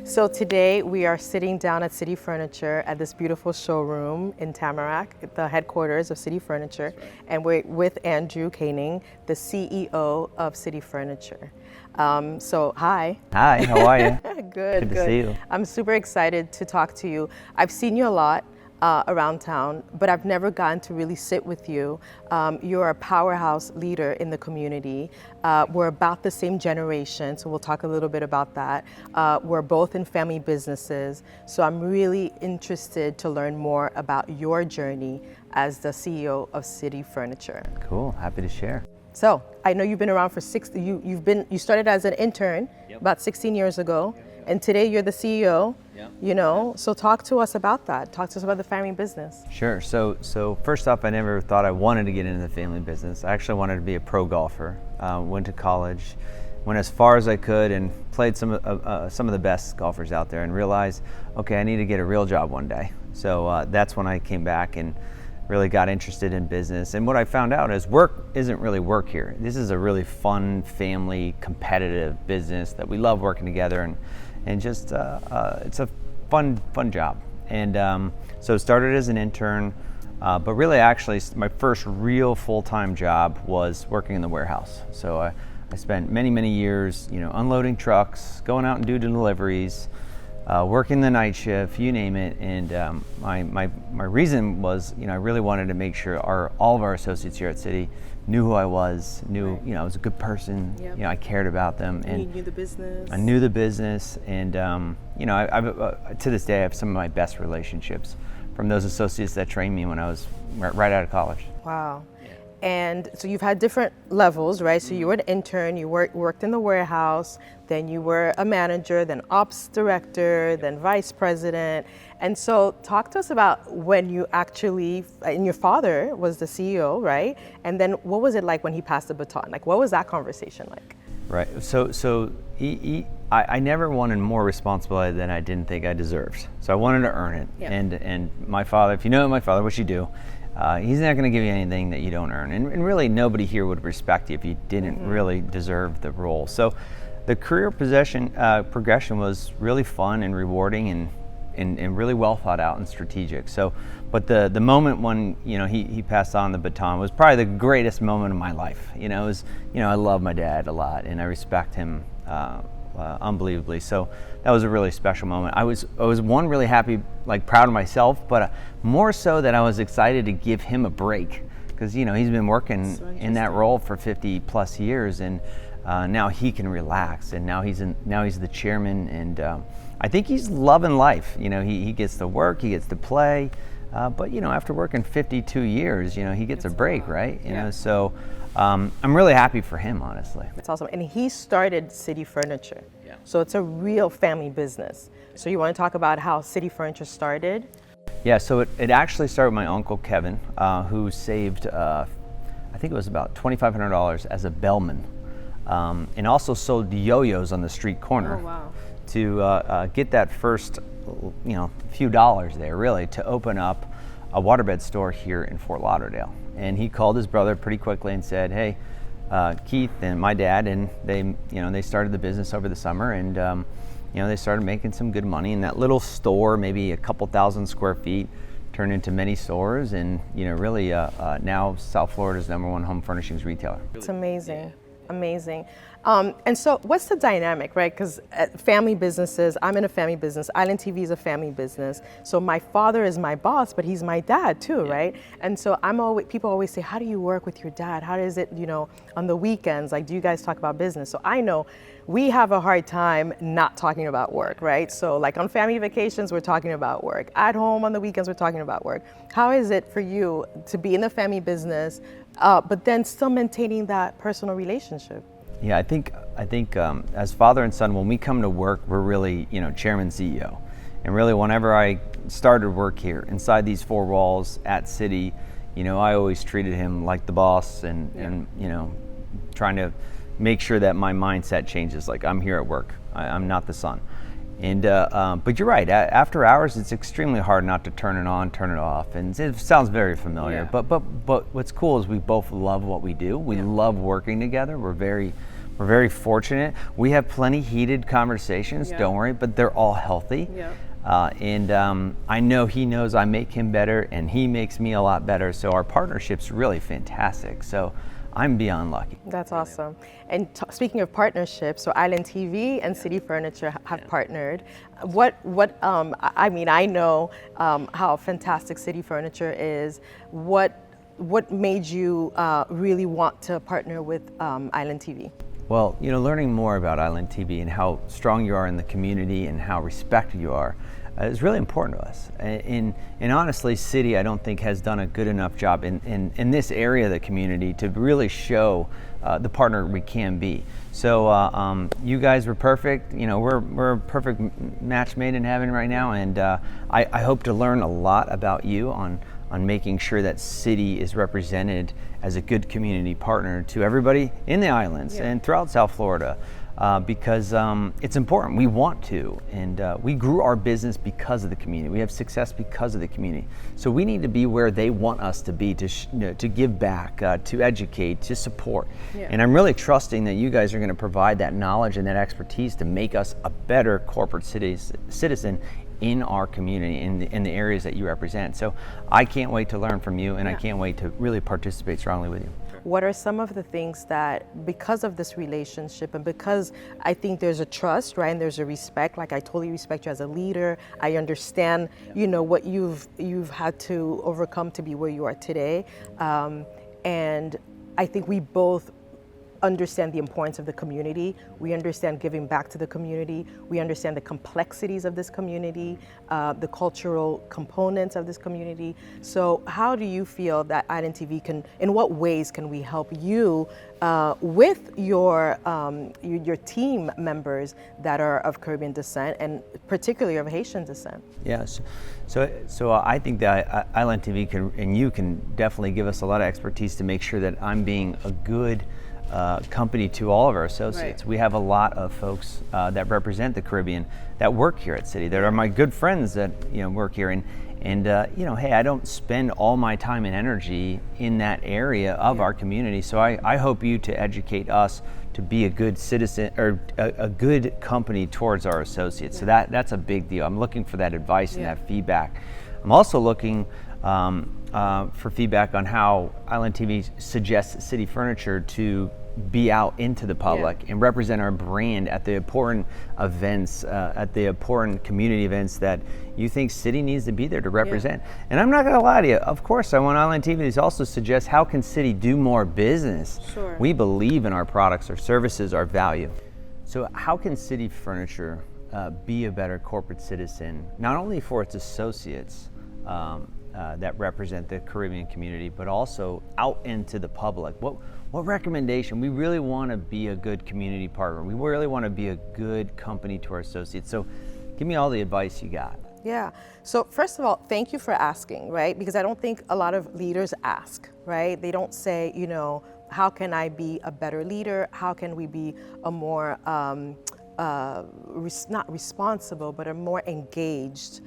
So today we are sitting down at City Furniture at this beautiful showroom in Tamarack, the headquarters of City Furniture, and we're with Andrew Koenig, the CEO of City Furniture. So hi. Hi, how are you? Good to see you. I'm super excited to talk to you. I've seen you a lot around town, but I've never gotten to really sit with you. You're a powerhouse leader in the community. We're about the same generation, so we'll talk a little bit about that. We're both in family businesses, so I'm really interested to learn more about your journey as the CEO of City Furniture. Cool, happy to share. So I know you've been around for you started as an intern about 16 years ago, and today you're the CEO. You know, so talk to us about that. Talk to us about the family business. Sure. So first off, I never thought I wanted to get into the family business. I actually wanted to be a pro golfer. Went to college, went as far as I could, and played some of the best golfers out there, and realized, okay, I need to get a real job one day. So that's when I came back and really got interested in business. And what I found out is work isn't really work here. This is a really fun, family, competitive business that we love working together, and just it's a fun job. And so started as an intern, but really actually my first real full-time job was working in the warehouse. So I spent many years, unloading trucks, going out and doing deliveries, working the night shift, you name it. And my reason was, I really wanted to make sure all of our associates here at City knew who I was, knew, I was a good person, I cared about them. And you knew the business. I knew the business, and I to this day I have some of my best relationships from those associates that trained me when I was right out of college. Wow. And so you've had different levels, right? So you were an intern, you worked in the warehouse, then you were a manager, then ops director, then vice president. And so talk to us about when you actually, and your father was the CEO, right? And then what was it like when he passed the baton? Like, what was that conversation like? Right. So I never wanted more responsibility than I didn't think I deserved. So I wanted to earn it. Yeah. And my father, if you know my father, which you do, he's not going to give you anything that you don't earn. And really nobody here would respect you if you didn't really deserve the role. So the career progression was really fun and rewarding and really well thought out and strategic. So, but the moment when he passed on the baton was probably the greatest moment of my life. It was, I love my dad a lot and I respect him unbelievably. So that was a really special moment. I was really happy, proud of myself, but more so that I was excited to give him a break, because he's been working in that role for 50 plus years, and now he can relax, and now he's the chairman, and I think he's loving life. He gets to work, he gets to play, but after working 52 years, he gets a break, right? So I'm really happy for him, honestly. That's awesome. And he started City Furniture. Yeah. So it's a real family business. So you want to talk about how City Furniture started? Yeah, so it actually started with my uncle Kevin, who saved, I think it was about $2,500 as a bellman, and also sold yo-yos on the street corner. Oh, wow. To get that first, few dollars there, really, to open up a waterbed store here in Fort Lauderdale. And he called his brother pretty quickly and said, "Hey, Keith and my dad," and they started the business over the summer, and they started making some good money. And that little store, maybe a couple thousand square feet, turned into many stores, and really now South Florida's #1 home furnishings retailer. It's amazing. Amazing. And so what's the dynamic, right? Because family businesses, I'm in a family business. Island TV is a family business. So my father is my boss, but he's my dad too, right? And so people always say, how do you work with your dad? How is it, on the weekends? Do you guys talk about business? So I know we have a hard time not talking about work, right? So on family vacations, we're talking about work. At home on the weekends, we're talking about work. How is it for you to be in the family business, but then still maintaining that personal relationship? Yeah, I think as father and son, when we come to work, we're really, chairman CEO, and really whenever I started work here inside these four walls at City, I always treated him like the boss, and trying to make sure that my mindset changes. Like, I'm here at work, I'm not the son. And but you're right. After hours, it's extremely hard not to turn it on, turn it off, and it sounds very familiar. Yeah. But what's cool is we both love what we do. We love working together. We're very fortunate. We have plenty heated conversations. Yeah. Don't worry, but they're all healthy. Yeah. And I know he knows I make him better, and he makes me a lot better. So our partnership's really fantastic. So I'm beyond lucky. That's awesome. And speaking of partnerships, so Island TV and City Furniture have partnered. I mean, I know how fantastic City Furniture is. What made you really want to partner with Island TV? Well, learning more about Island TV and how strong you are in the community and how respected you are is really important to us. And honestly, City, I don't think has done a good enough job in this area of the community to really show the partner we can be. So you guys were perfect. We're a perfect match made in heaven right now, and I hope to learn a lot about you on making sure that City is represented as a good community partner to everybody in the islands and throughout South Florida, because it's important. We want to, and we grew our business because of the community. We have success because of the community. So we need to be where they want us to be, to give back, to educate, to support. Yeah. And I'm really trusting that you guys are going to provide that knowledge and that expertise to make us a better corporate citizen in our community, in the areas that you represent. So I can't wait to learn from you, and I can't wait to really participate strongly with you. What are some of the things that, because of this relationship and because I think there's a trust, right, and there's a respect, like I totally respect you as a leader. I understand, what you've had to overcome to be where you are today. And I think we both understand the importance of the community. We understand giving back to the community. We understand the complexities of this community, the cultural components of this community. So how do you feel that Island TV in what ways can we help you with your team members that are of Caribbean descent and particularly of Haitian descent? Yes. So I think that Island TV can definitely give us a lot of expertise to make sure that I'm being a good company to all of our associates. Right. We have a lot of folks that represent the Caribbean that work here at City, that are my good friends that work here, and hey, I don't spend all my time and energy in that area of our community. So I hope you to educate us to be a good citizen or a good company towards our associates. So that's a big deal. I'm looking for that advice and that feedback. I'm also looking for feedback on how Island TV suggests City Furniture to be out into the public and represent our brand at the important events, at the important community events that you think City needs to be there to represent. And I'm not going to lie to you, of course I want Island TV to also suggest how can City do more business. Sure. We believe in our products, our services, our value. So how can City Furniture be a better corporate citizen, not only for its associates that represent the Caribbean community, but also out into the public? What recommendation? We really want to be a good community partner. We really want to be a good company to our associates. So give me all the advice you got. Yeah. So first of all, thank you for asking, right? Because I don't think a lot of leaders ask, right? They don't say, how can I be a better leader? How can we be a more, not responsible, but a more engaged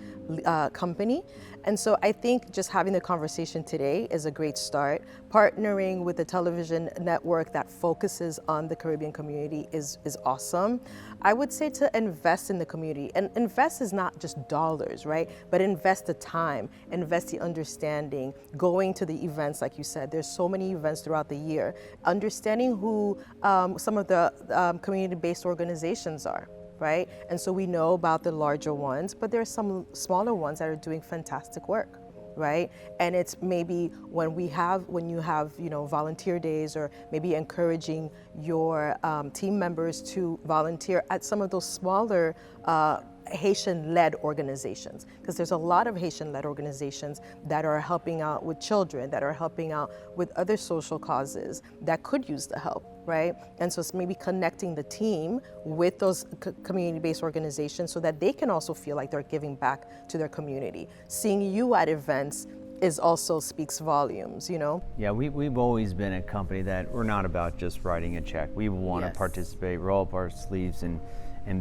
company? And so I think just having the conversation today is a great start. Partnering with a television network that focuses on the Caribbean community is awesome. I would say to invest in the community, and invest is not just dollars, right? But invest the time, invest the understanding, going to the events, like you said. There's so many events throughout the year. Understanding who some of the community-based organizations are. Right? And so we know about the larger ones, but there are some smaller ones that are doing fantastic work, right? And it's maybe when you have volunteer days, or maybe encouraging your team members to volunteer at some of those smaller Haitian-led organizations, because there's a lot of Haitian-led organizations that are helping out with children, that are helping out with other social causes that could use the help. right? And so it's maybe connecting the team with those community-based organizations so that they can also feel like they're giving back to their community. Seeing you at events is also speaks volumes, you know? Yeah, we've always been a company that we're not about just writing a check. We want to participate, roll up our sleeves, and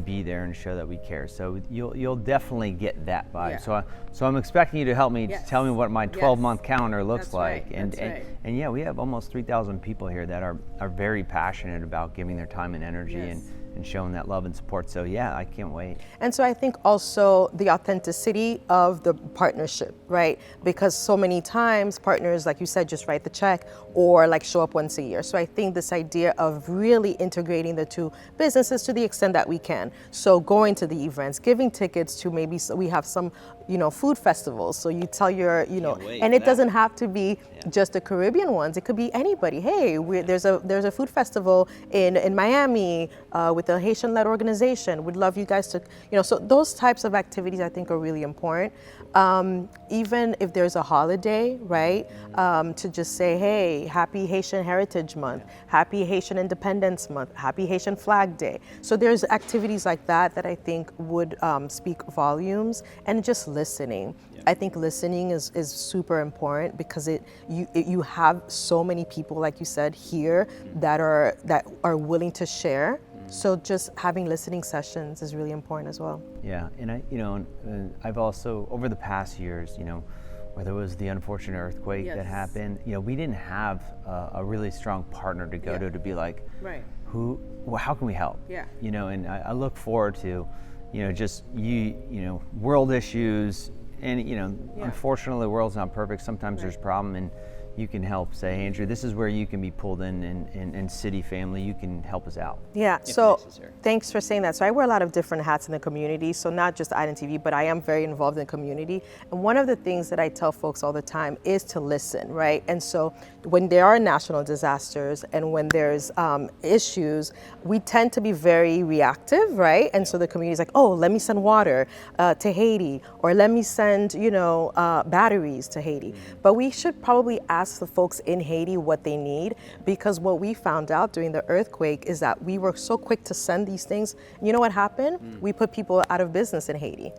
be there and show that we care. So you'll definitely get that vibe. Yeah. So I'm expecting you to help me tell me what my 12-month calendar looks That's like. right. And, That's and right. and yeah, we have almost 3,000 people here that are very passionate about giving their time and energy and showing that love and support. So yeah, I can't wait. And so I think also the authenticity of the partnership, right? Because so many times partners, like you said, just write the check or like show up once a year. So I think this idea of really integrating the two businesses to the extent that we can. So going to the events, giving tickets to maybe we have some, food festivals. So you tell your, and it doesn't have to be just the Caribbean ones. It could be anybody. Hey, there's a food festival in Miami with a Haitian-led organization. Would love you guys to, so those types of activities I think are really important. Even if there's a holiday, right? To just say, hey, happy Haitian Heritage Month, happy Haitian Independence Month, happy Haitian Flag Day. So there's activities like that I think would speak volumes, and just listening. I think listening is super important because you have so many people, like you said, here that are willing to share. So just having listening sessions is really important as well. Yeah, and I've also, over the past years, whether it was the unfortunate earthquake that happened, we didn't have a really strong partner to go to be like, how can we help? Yeah. And I look forward to, world issues, and unfortunately the world's not perfect. Sometimes there's problem, and you can help say, hey, Andrew, this is where you can be pulled in, and city family, you can help us out. Yeah, so thanks for saying that. So I wear a lot of different hats in the community, so not just Island TV, but I am very involved in the community. And one of the things that I tell folks all the time is to listen, right? And so when there are national disasters and when there's issues, we tend to be very reactive, right? And so the community is like, oh, let me send water to Haiti, or let me send, batteries to Haiti. But we should probably ask the folks in Haiti what they need, because what we found out during the earthquake is that we were so quick to send these things. You know what happened? We put people out of business in Haiti,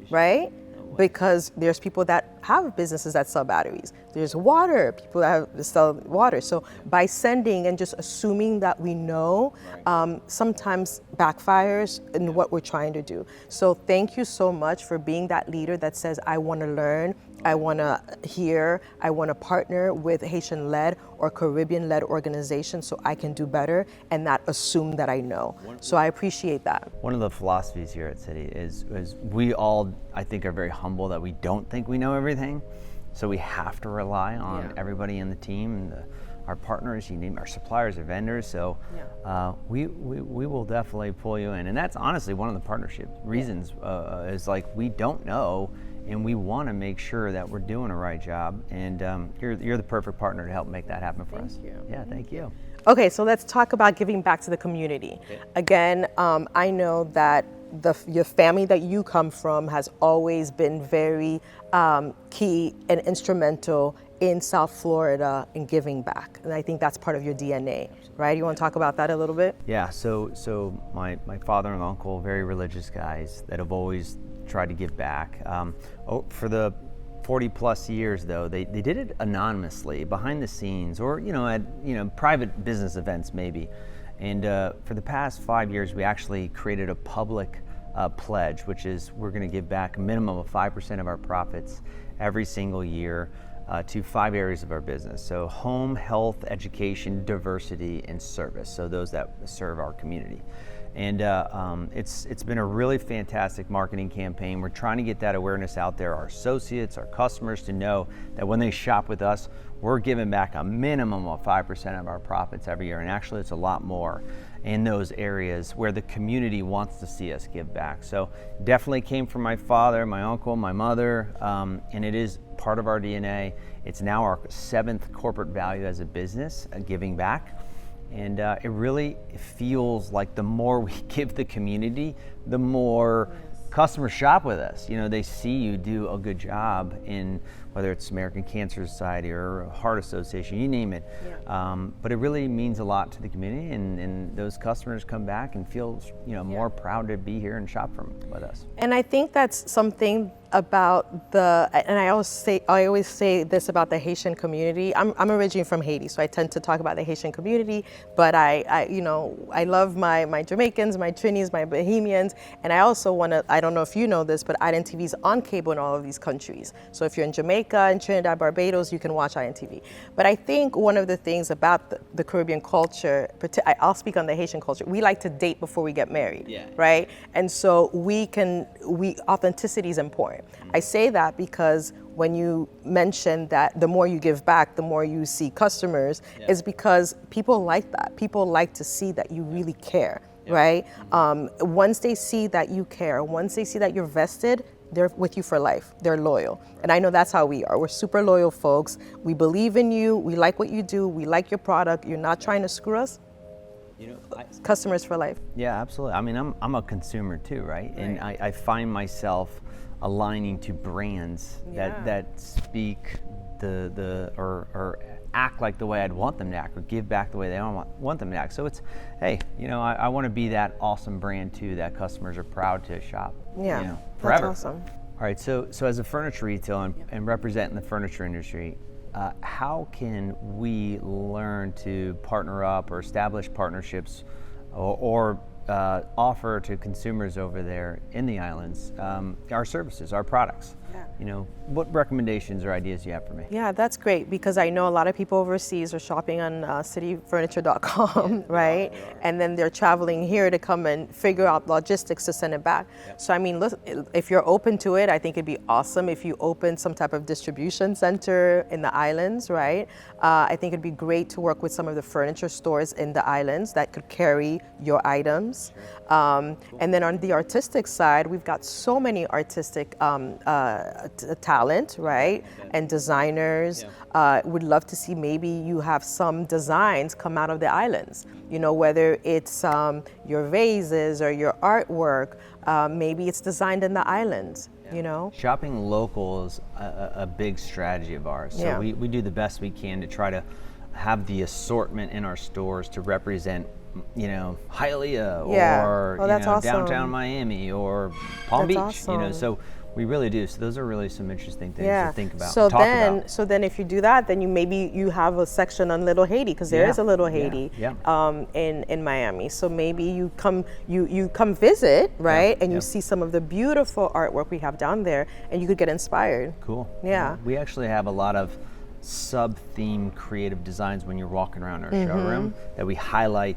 right? Because there's people that have businesses that sell batteries. There's water, people that sell water. So by sending and just assuming that we know, sometimes backfires in what we're trying to do. So thank you so much for being that leader that says, I want to learn, I want to hear, I want to partner with Haitian-led or Caribbean-led organizations so I can do better and not assume that I know. So I appreciate that. One of the philosophies here at City is we all, I think, are very humble that we don't think we know everything. So we have to rely on everybody in the team, and our partners, you name our suppliers or vendors. So we will definitely pull you in. And that's honestly one of the partnership reasons is like, we don't know, and we want to make sure that we're doing a right job. And you're the perfect partner to help make that happen for us. Thank you. Yeah, thank you. Okay, so let's talk about giving back to the community. Okay. Again, I know that your family that you come from has always been very key and instrumental in South Florida in giving back. And I think that's part of your DNA, right? You want to talk about that a little bit? Yeah, so my father and uncle, very religious guys that have always tried to give back. For the 40 plus years though, they did it anonymously, behind the scenes, or at private business events maybe. And for the past 5 years, we actually created a public pledge, which is we're going to give back a minimum of 5% of our profits every single year to 5 areas of our business. So home, health, education, diversity, and service. So those that serve our community. And it's been a really fantastic marketing campaign. We're trying to get that awareness out there, our associates, our customers, to know that when they shop with us, we're giving back a minimum of 5% of our profits every year. And actually it's a lot more in those areas where the community wants to see us give back. So definitely came from my father, my uncle, my mother, and it is part of our DNA. It's now our 7th corporate value as a business, giving back. And it really feels like the more we give the community, the more customers shop with us. They see you do a good job in whether it's American Cancer Society or Heart Association, you name it. But it really means a lot to the community, and those customers come back and feel more proud to be here and shop with us. And I think that's something about and I always say this about the Haitian community. I'm originally from Haiti, so I tend to talk about the Haitian community, but I love my Jamaicans, my Trinis, my Bohemians, and I also I don't know if you know this, but IDN is on cable in all of these countries. So if you're in Jamaica and Trinidad, Barbados, you can watch IDN. But I think one of the things about the Caribbean culture, I'll speak on the Haitian culture, we like to date before we get married, right? And so authenticity is important. I say that because when you mention that the more you give back, the more you see customers, is because people like that. People like to see that you really care, right? Once they see that you care, once they see that you're vested, they're with you for life. They're loyal. And I know that's how we are. We're super loyal folks. We believe in you. We like what you do. We like your product. You're not trying to screw us. Customers for life. Yeah, absolutely. I mean, I'm a consumer too, right? And I find myself aligning to brands that speak or act like the way I'd want them to act, or give back the way they want them to act. So it's, hey, I want to be that awesome brand too that customers are proud to shop. Yeah, forever. That's awesome. All right, so as a furniture retailer and representing the furniture industry, how can we learn to partner up or establish partnerships or offer to consumers over there in the islands our services, our products? What recommendations or ideas do you have for me? Yeah, that's great, because I know a lot of people overseas are shopping on cityfurniture.com, right? And then they're traveling here to come and figure out logistics to send it back. So I mean, if you're open to it, I think it'd be awesome if you open some type of distribution center in the islands, right? I think it'd be great to work with some of the furniture stores in the islands that could carry your items. And then on the artistic side, we've got so many artistic talent, right? And designers. Would love to see maybe you have some designs come out of the islands, whether it's your vases or your artwork, maybe it's designed in the islands. Shopping local is a big strategy of ours. So we do the best we can to try to have the assortment in our stores to represent Hialeah or awesome. downtown Miami or Palm Beach. Awesome. So we really do. So those are really some interesting things to think about. So talk about. So then if you do that, then you have a section on Little Haiti, because there is a Little Haiti in Miami. So maybe you come visit, right? And you see some of the beautiful artwork we have down there, and you could get inspired. Cool. Yeah. We actually have a lot of sub-theme creative designs when you're walking around our showroom that we highlight,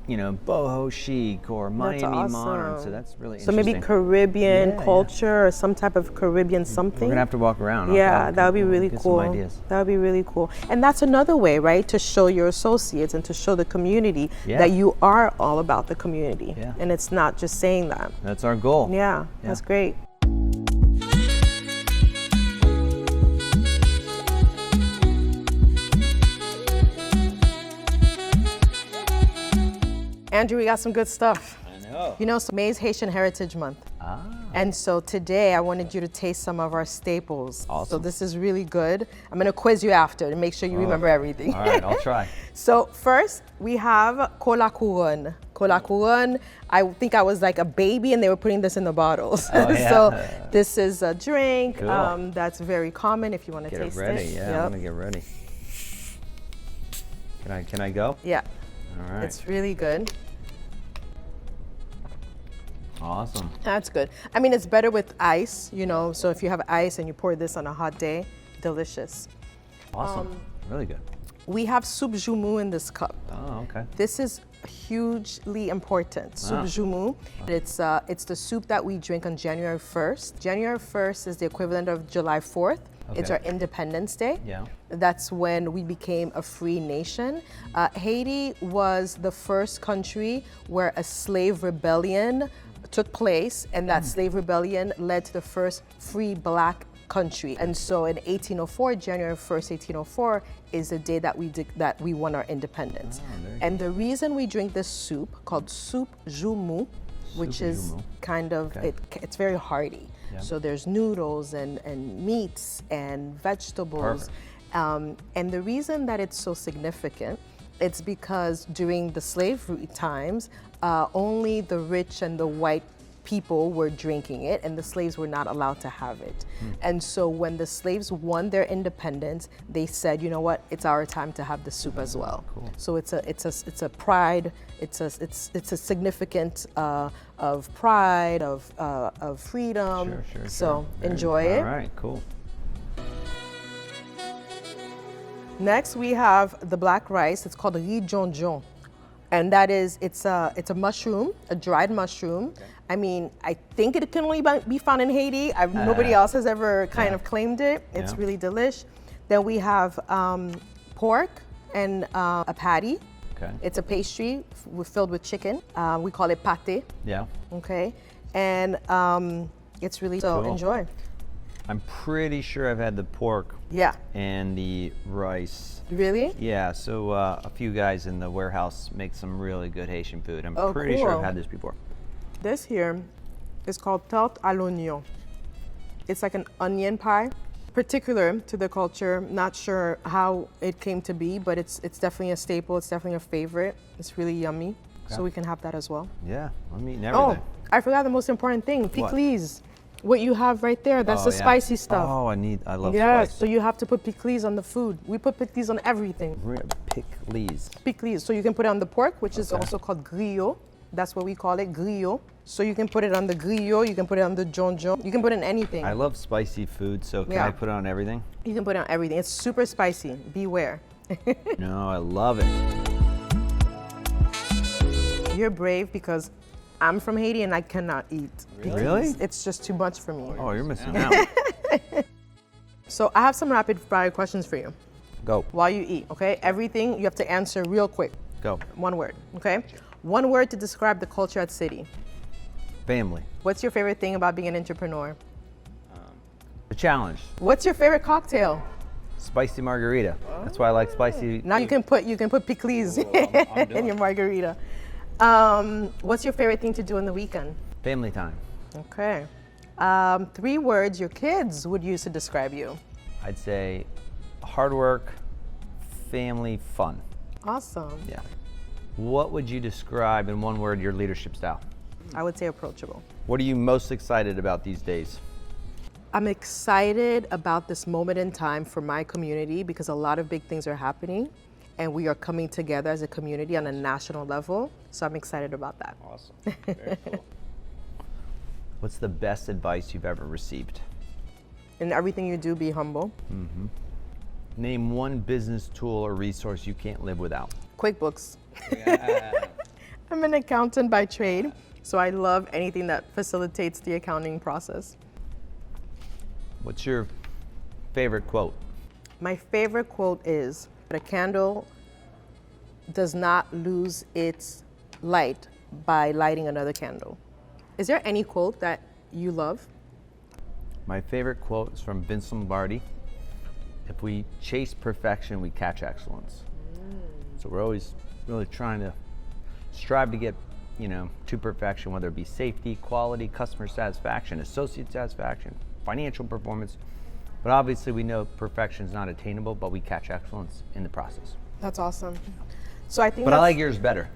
boho chic or Miami modern. So that's really interesting. So maybe Caribbean culture or some type of Caribbean something. We're gonna have to walk around. Yeah, that would be really cool. Some ideas. That would be really cool. And that's another way, right, to show your associates and to show the community that you are all about the community. Yeah. And it's not just saying that. That's our goal. Yeah. That's great. Andrew, we got some good stuff. I know. So May's Haitian Heritage Month. And so today I wanted you to taste some of our staples. Awesome. So this is really good. I'm gonna quiz you after to make sure you remember everything. All right, I'll try. So first we have cola couronne. Cola couronne, I think I was like a baby and they were putting this in the bottles. So this is a drink that's very common if you want to taste it. Get it ready, I'm gonna get ready. Can I go? Yeah. All right. It's really good. Awesome. That's good. I mean, it's better with ice, so if you have ice and you pour this on a hot day, delicious. Awesome. Really good. We have soup joumou in this cup. Oh, okay. This is hugely important. Soup joumou. It's the soup that we drink on January 1st. January 1st is the equivalent of July 4th. Okay. It's our Independence Day. Yeah. That's when we became a free nation. Haiti was the first country where a slave rebellion took place, and that slave rebellion led to the first free black country. And so in 1804, January 1st, 1804, is the day that we won our independence. And the reason we drink this soup, called soup joumou, which is Sujumu. kind of, Okay. it's very hearty. Yeah. So there's noodles and meats and vegetables. Perfect. And the reason that it's so significant, it's because during the slavery times, only the rich and the white people were drinking it, and the slaves were not allowed to have it. And so when the slaves won their independence, they said, you know what, it's our time to have the soup as well. Cool. So it's a pride, it's a significant of pride, of freedom. Sure. So Very enjoy good. it. All right, cool. Next we have the black rice. It's called riz jonjon. And that is, it's a mushroom, a dried mushroom. Okay. I mean, I think it can only be found in Haiti. Nobody else has ever kind of claimed it. It's Yeah. really delish. Then we have pork and a patty. Okay. It's a pastry filled with chicken. We call it pâté, Yeah. okay? And it's really, so Cool. enjoy. I'm pretty sure I've had the pork Yeah, and the rice. really? Yeah, so a few guys in the warehouse make some really good Haitian food. I'm Oh, pretty sure cool. I've had this before. This here is called tarte à l'oignon. It's like an onion pie, particular to the culture. Not sure how it came to be, but it's definitely a staple. It's definitely a favorite. It's really yummy, Okay. so we can have that as well. Yeah, I'm eating Oh, everything. I forgot the most important thing, pickles. What you have right there, that's Oh, the yeah. spicy stuff. Oh, I love Yeah, spice. so you have to put pickles on the food. We put pickles on everything. Pickles. Pickles. So you can put it on the pork, which is Okay. also called griot. That's what we call it, griot. So you can put it on the griot, you can put it on the jonjon, you can put it in anything. I love spicy food, so can Yeah. I put it on everything? You can put it on everything. It's super spicy. Beware. No, I love it. You're brave because I'm from Haiti and I cannot eat pickles. Really? It's just too much for me. Oh, you're missing out. So I have some rapid fire questions for you Go, while you eat, okay? Everything you have to answer real quick. go. One word, okay? One word to describe the culture at City. Family. What's your favorite thing about being an entrepreneur? The challenge. What's your favorite cocktail? Spicy margarita. That's why I like spicy. Now you can put pickles in your margarita. What's your favorite thing to do on the weekend? Family time. Okay. 3 words your kids would use to describe you. I'd say hard work, family, fun. Awesome. Yeah. What would you describe in one word your leadership style? I would say approachable. What are you most excited about these days? I'm excited about this moment in time for my community because a lot of big things are happening and we are coming together as a community on a national level. So I'm excited about that. Awesome. Very cool. What's the best advice you've ever received? In everything you do, be humble. Name one business tool or resource you can't live without. QuickBooks. I'm an accountant by trade, so I love anything that facilitates the accounting process. What's your favorite quote? My favorite quote is, a candle does not lose its light by lighting another candle. Is there any quote that you love? My favorite quote is from Vince Lombardi. If we chase perfection, we catch excellence. So we're always really trying to strive to get, to perfection, whether it be safety, quality, customer satisfaction, associate satisfaction, financial performance. But obviously we know perfection is not attainable, but we catch excellence in the process. That's awesome. So I think But I like yours better.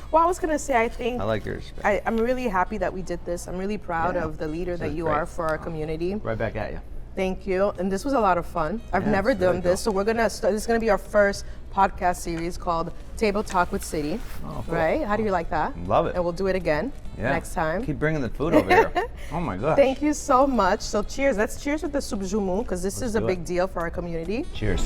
Well, I was gonna say, I think I like yours better. I'm really happy that we did this. I'm really proud Yeah. of the leader that is you great. are for our community. Right back at you. Thank you. And this was a lot of fun. I've Yeah, never it's really done this, cool. so we're gonna start. This is gonna be our first podcast series called Table Talk with City. Oh, cool. Right? How do you like that? Love it. And we'll do it again Yeah. next time. Keep bringing the food over here. Oh my gosh. Thank you so much. So cheers. Let's cheers with the soup jumu because this is a do big it. deal for our community. Cheers.